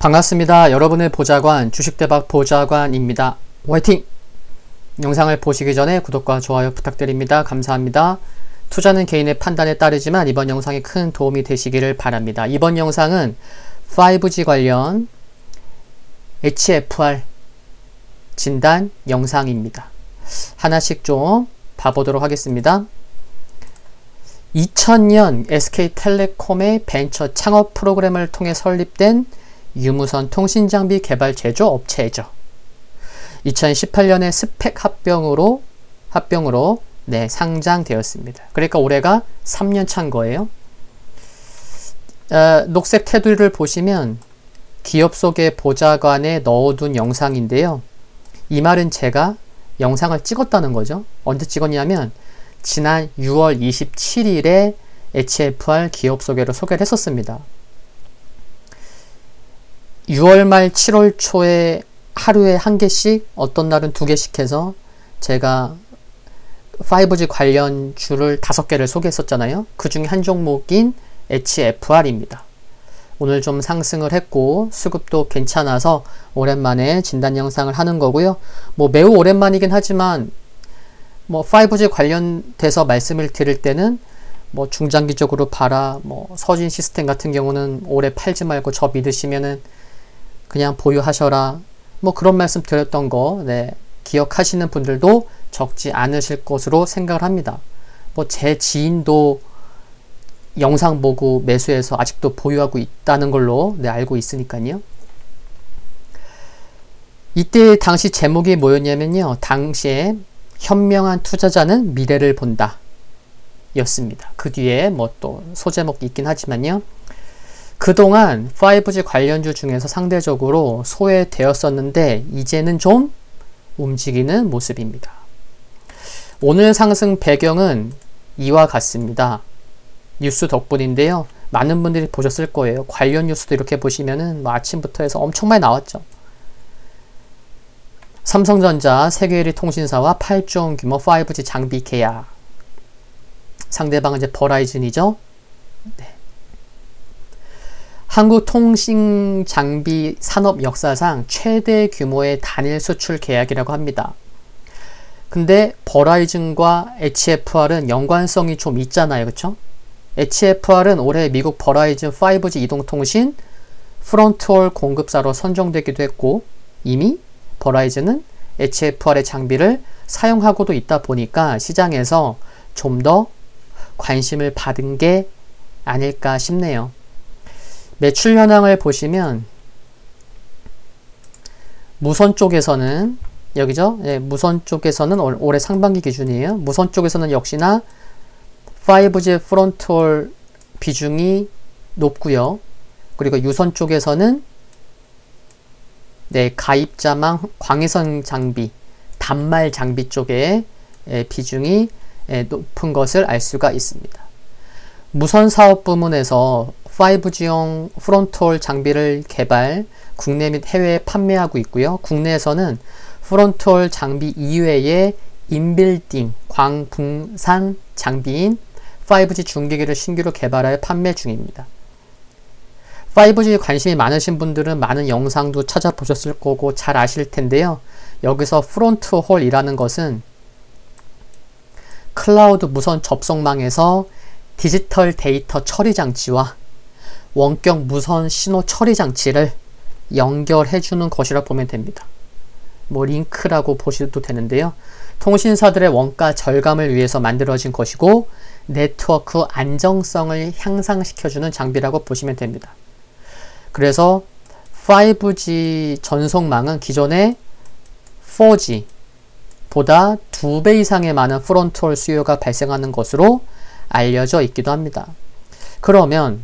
반갑습니다. 여러분의 보좌관 주식대박 보좌관입니다. 화이팅! 영상을 보시기 전에 구독과 좋아요 부탁드립니다. 감사합니다. 투자는 개인의 판단에 따르지만 이번 영상이 큰 도움이 되시기를 바랍니다. 이번 영상은 5G 관련 HFR 진단 영상입니다. 하나씩 좀 봐보도록 하겠습니다. 2000년 SK텔레콤의 벤처 창업 프로그램을 통해 설립된 유무선 통신장비 개발 제조 업체죠. 2018년에 스펙 합병으로 상장되었습니다. 그러니까 올해가 3년 차인 거예요. 녹색 테두리를 보시면 기업 속의 보좌관에 넣어둔 영상인데요. 이 말은 제가 영상을 찍었다는 거죠. 언제 찍었냐면 지난 6월 27일에 HFR 기업 소개로 소개를 했었습니다. 6월 말 7월 초에 하루에 한 개씩, 어떤 날은 2개씩 해서 제가 5G 관련 주를 5개를 소개했었잖아요. 그 중에 한 종목인 HFR입니다. 오늘 좀 상승을 했고 수급도 괜찮아서 오랜만에 진단 영상을 하는 거고요. 매우 오랜만이긴 하지만 5G 관련돼서 말씀을 드릴 때는 중장기적으로 봐라, 서진 시스템 같은 경우는 오래 팔지 말고 저 믿으시면은 그냥 보유하셔라, 그런 말씀 드렸던 거 기억하시는 분들도 적지 않으실 것으로 생각을 합니다. 제 지인도 영상 보고 매수해서 아직도 보유하고 있다는 걸로 알고 있으니까요. 이때 당시 제목이 뭐였냐면요, 당시에 현명한 투자자는 미래를 본다 였습니다. 그 뒤에 또 소제목이 있긴 하지만요, 그동안 5G 관련주 중에서 상대적으로 소외되었었는데 이제는 좀 움직이는 모습입니다. 오늘 상승 배경은 이와 같습니다. 뉴스 덕분인데요. 많은 분들이 보셨을 거예요. 관련 뉴스도 이렇게 보시면은 아침부터 해서 엄청 많이 나왔죠. 삼성전자 세계 1위 통신사와 8조 원 규모 5G 장비 계약. 상대방은 이제 버라이즌이죠. 한국통신장비 산업 역사상 최대 규모의 단일 수출 계약이라고 합니다. 근데 버라이즌과 HFR은 연관성이 좀 있잖아요. 그쵸? HFR은 올해 미국 버라이즌 5G 이동통신 프론트홀 공급사로 선정되기도 했고, 이미 버라이즌은 HFR의 장비를 사용하고도 있다 보니까 시장에서 좀 더 관심을 받은 게 아닐까 싶네요. 매출 현황을 보시면 무선 쪽에서는 여기죠. 무선 쪽에서는 올해 상반기 기준이에요. 무선 쪽에서는 역시나 5G 프론트홀 비중이 높고요. 그리고 유선 쪽에서는 가입자망 광해선 장비, 단말 장비 쪽에 비중이 높은 것을 알 수가 있습니다. 무선 사업 부문에서 5G용 프론트홀 장비를 개발, 국내 및 해외에 판매하고 있고요. 국내에서는 프론트홀 장비 이외에 인빌딩 광분산 장비인 5G 중계기를 신규로 개발하여 판매 중입니다. 5G 관심이 많으신 분들은 많은 영상도 찾아보셨을 거고 잘 아실 텐데요. 여기서 프론트홀이라는 것은 클라우드 무선 접속망에서 디지털 데이터 처리 장치와 원격 무선 신호 처리 장치를 연결해주는 것이라 보면 됩니다. 링크라고 보셔도 되는데요. 통신사들의 원가 절감을 위해서 만들어진 것이고 네트워크 안정성을 향상시켜주는 장비라고 보시면 됩니다. 그래서 5G 전송망은 기존의 4G 보다 2배 이상의 많은 프론트홀 수요가 발생하는 것으로 알려져 있기도 합니다. 그러면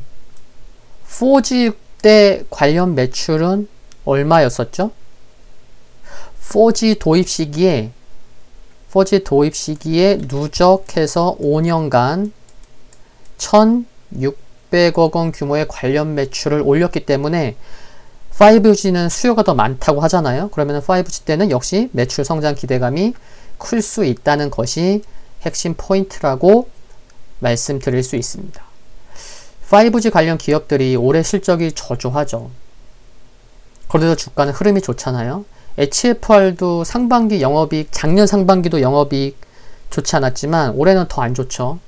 4G 때 관련 매출은 얼마였었죠? 4G 도입 시기에 누적해서 5년간 1,600억 원 규모의 관련 매출을 올렸기 때문에 5G는 수요가 더 많다고 하잖아요. 그러면 5G 때는 역시 매출 성장 기대감이 클 수 있다는 것이 핵심 포인트라고 말씀드릴 수 있습니다. 5G 관련 기업들이 올해 실적이 저조하죠. 그래도 주가는 흐름이 좋잖아요. HFR도 상반기 영업이익, 작년 상반기도 영업이익 좋지 않았지만 올해는 더 안 좋죠.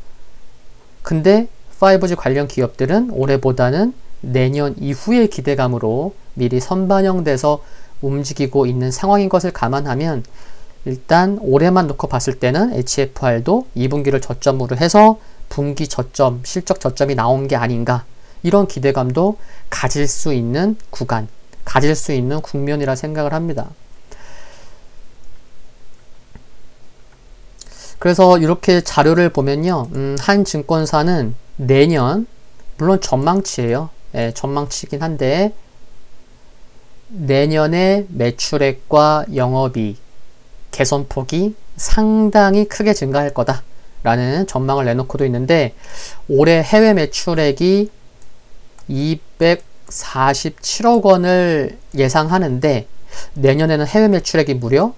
근데 5G 관련 기업들은 올해보다는 내년 이후의 기대감으로 미리 선반영돼서 움직이고 있는 상황인 것을 감안하면 일단 올해만 놓고 봤을 때는 HFR도 2분기를 저점으로 해서 분기 저점, 실적 저점이 나온 게 아닌가, 이런 기대감도 가질 수 있는 구간, 가질 수 있는 국면이라 생각을 합니다. 그래서 이렇게 자료를 보면요, 한 증권사는 내년, 물론 전망치예요. 예, 전망치긴 한데 내년에 매출액과 영업이익 개선폭이 상당히 크게 증가할 거다 라는 전망을 내놓고도 있는데, 올해 해외 매출액이 247억 원을 예상하는데 내년에는 해외 매출액이 무려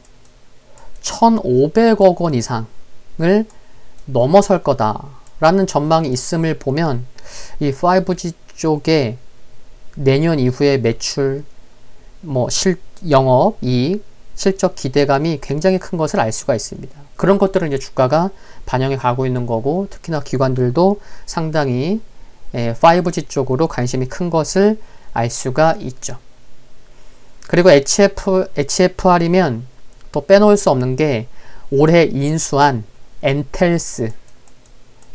1,500억 원 이상을 넘어설 거다라는 전망이 있음을 보면 이 5G 쪽에 내년 이후에 매출, 영업, 이익, 실적 기대감이 굉장히 큰 것을 알 수가 있습니다. 그런 것들을 이제 주가가 반영해 가고 있는 거고, 특히나 기관들도 상당히 5G 쪽으로 관심이 큰 것을 알 수가 있죠. 그리고 HFR이면 또 빼놓을 수 없는 게 올해 인수한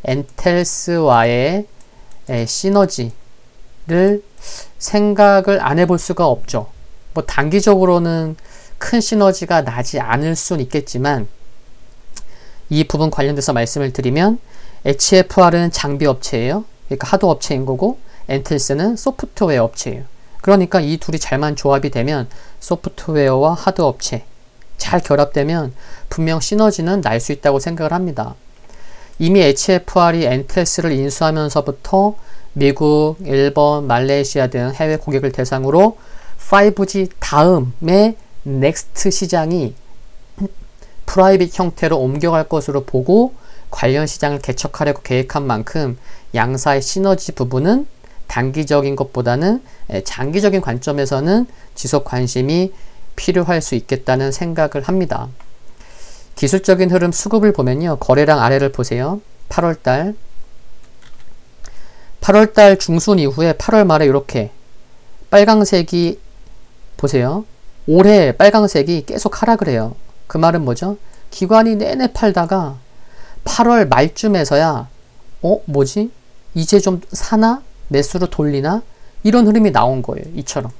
엔텔스와의 시너지를 생각을 안 해볼 수가 없죠. 단기적으로는 큰 시너지가 나지 않을 수는 있겠지만, 이 부분 관련돼서 말씀을 드리면 HFR은 장비 업체예요. 그러니까 하드 업체인 거고, 엔텔스는 소프트웨어 업체예요. 그러니까 이 둘이 잘만 조합이 되면, 소프트웨어와 하드 업체 잘 결합되면 분명 시너지는 날 수 있다고 생각을 합니다. 이미 HFR이 엔텔스를 인수하면서부터 미국, 일본, 말레이시아 등 해외 고객을 대상으로 5G 다음에 넥스트 시장이 프라이빗 형태로 옮겨갈 것으로 보고 관련 시장을 개척하려고 계획한 만큼 양사의 시너지 부분은 단기적인 것보다는 장기적인 관점에서는 지속 관심이 필요할 수 있겠다는 생각을 합니다. 기술적인 흐름 수급을 보면요, 거래량 아래를 보세요. 8월달 중순 이후에 8월 말에 이렇게 빨강색이, 보세요, 올해 빨강색이 계속 하락을 해요. 그 말은 뭐죠? 기관이 내내 팔다가 8월 말쯤에서야 뭐지? 이제 좀 사나? 매수로 돌리나? 이런 흐름이 나온 거예요. 이처럼.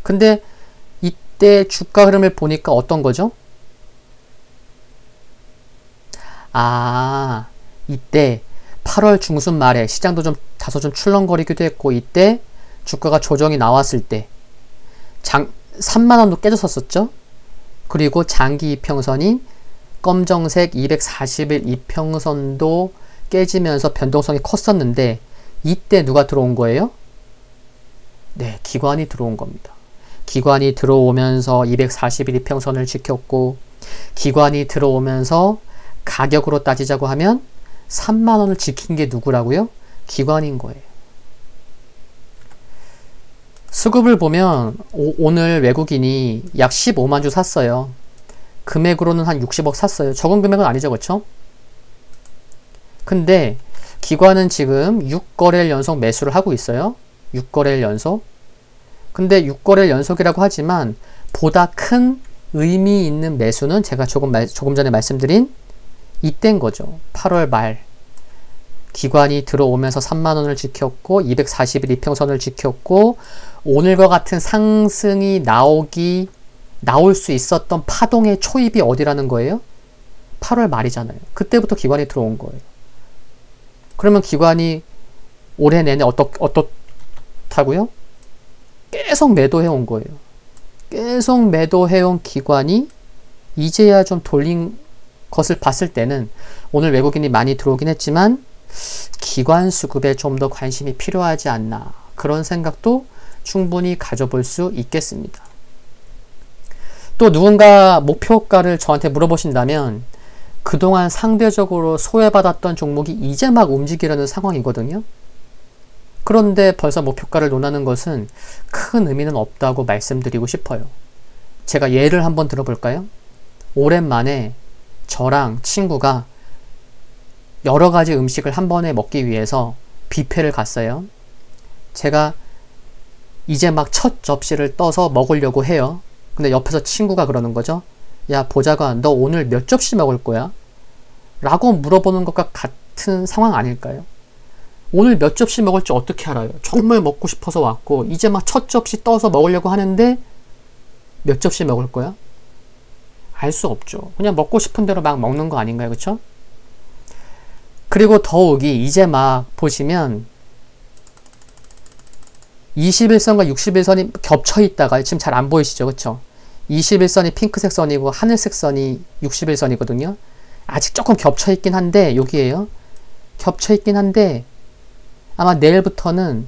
근데 이때 주가 흐름을 보니까 어떤 거죠? 이때 8월 중순 말에 시장도 다소 좀 출렁거리기도 했고, 이때 주가가 조정이 나왔을 때 3만원도 깨졌었죠. 그리고 장기 이평선인 검정색 240일 이평선도 깨지면서 변동성이 컸었는데, 이때 누가 들어온 거예요? 네, 기관이 들어온 겁니다. 기관이 들어오면서 240일 이평선을 지켰고, 기관이 들어오면서 가격으로 따지자고 하면 3만원을 지킨 게 누구라고요? 기관인 거예요. 수급을 보면 오늘 외국인이 약 15만 주 샀어요. 금액으로는 한 60억 샀어요. 적은 금액은 아니죠, 그렇죠? 근데 기관은 지금 6거래일 연속 매수를 하고 있어요. 6거래일 연속. 근데 6거래일 연속이라고 하지만 보다 큰 의미 있는 매수는 제가 조금 전에 말씀드린 이때인 거죠. 8월 말. 기관이 들어오면서 3만원을 지켰고, 240일 이평선을 지켰고, 오늘과 같은 상승이 나올 수 있었던 파동의 초입이 어디라는 거예요? 8월 말이잖아요. 그때부터 기관이 들어온 거예요. 그러면 기관이 올해 내내 어떻다고요? 계속 매도해온 거예요. 계속 매도해온 기관이 이제야 좀 돌린 것을 봤을 때는, 오늘 외국인이 많이 들어오긴 했지만 기관 수급에 좀 더 관심이 필요하지 않나, 그런 생각도 충분히 가져볼 수 있겠습니다. 또 누군가 목표가를 저한테 물어보신다면, 그동안 상대적으로 소외받았던 종목이 이제 막 움직이려는 상황이거든요. 그런데 벌써 목표가를 논하는 것은 큰 의미는 없다고 말씀드리고 싶어요. 제가 예를 한번 들어볼까요? 오랜만에 저랑 친구가 여러 가지 음식을 한 번에 먹기 위해서 뷔페를 갔어요. 제가 이제 막 첫 접시를 떠서 먹으려고 해요. 근데 옆에서 친구가 그러는 거죠. 야, 보자가 너 오늘 몇 접시 먹을 거야? 라고 물어보는 것과 같은 상황 아닐까요? 오늘 몇 접시 먹을지 어떻게 알아요? 정말 먹고 싶어서 왔고 이제 막 첫 접시 떠서 먹으려고 하는데 몇 접시 먹을 거야? 알 수 없죠. 그냥 먹고 싶은 대로 막 먹는 거 아닌가요? 그쵸? 그리고 더욱이 이제 막 보시면 21선과 61선이 겹쳐 있다가 지금 잘 안 보이시죠? 그쵸? 21선이 핑크색 선이고 하늘색 선이 61선이거든요. 아직 조금 겹쳐 있긴 한데 여기에요. 겹쳐 있긴 한데 아마 내일부터는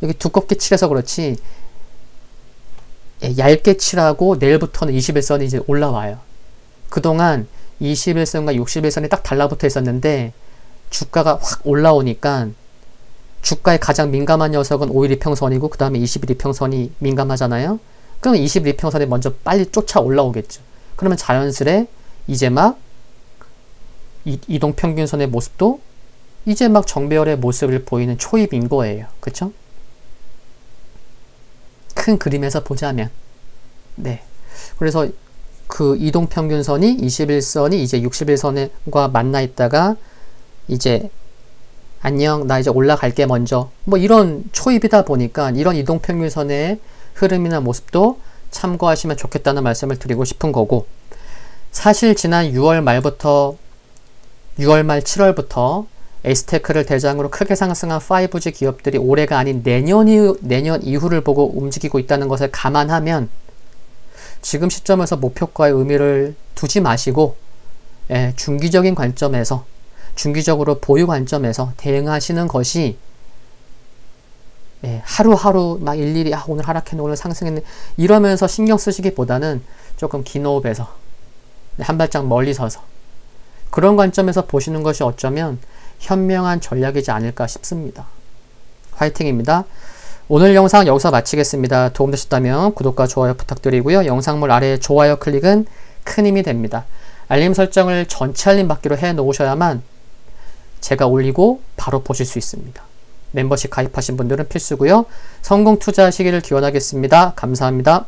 여기 두껍게 칠해서 그렇지 얇게 칠하고 내일부터는 21선이 이제 올라와요. 그동안 21선과 61선이 딱 달라붙어 있었는데 주가가 확 올라오니까 주가에 가장 민감한 녀석은 5일2평선이고 그 다음에 21이평선이 민감하잖아요. 그러면 21이평선이 먼저 빨리 쫓아 올라오겠죠. 그러면 자연스레 이제 막 이동평균선의 모습도 이제 막 정배열의 모습을 보이는 초입인 거예요. 그쵸? 큰 그림에서 보자면 네. 그래서 그 이동평균선이 21선이 이제 61선과 만나 있다가 이제 안녕 나 이제 올라갈게 먼저 뭐 이런 초입이다 보니까 이런 이동평균선의 흐름이나 모습도 참고하시면 좋겠다는 말씀을 드리고 싶은 거고, 사실 지난 6월 말 7월부터 에스테크를 대장으로 크게 상승한 5G 기업들이 올해가 아닌 내년 이후를 보고 움직이고 있다는 것을 감안하면 지금 시점에서 목표가의 의미를 두지 마시고 중기적인 관점에서 중기적으로 보유 관점에서 대응하시는 것이 하루하루 막 일일이 오늘 하락했네 오늘 상승했네 이러면서 신경 쓰시기보다는 조금 긴 호흡에서 한 발짝 멀리 서서 그런 관점에서 보시는 것이 어쩌면 현명한 전략이지 않을까 싶습니다. 화이팅입니다. 오늘 영상 여기서 마치겠습니다. 도움되셨다면 구독과 좋아요 부탁드리고요. 영상물 아래 좋아요 클릭은 큰 힘이 됩니다. 알림 설정을 전체 알림 받기로 해 놓으셔야만 제가 올리고 바로 보실 수 있습니다. 멤버십 가입하신 분들은 필수고요. 성공 투자하시기를 기원하겠습니다. 감사합니다.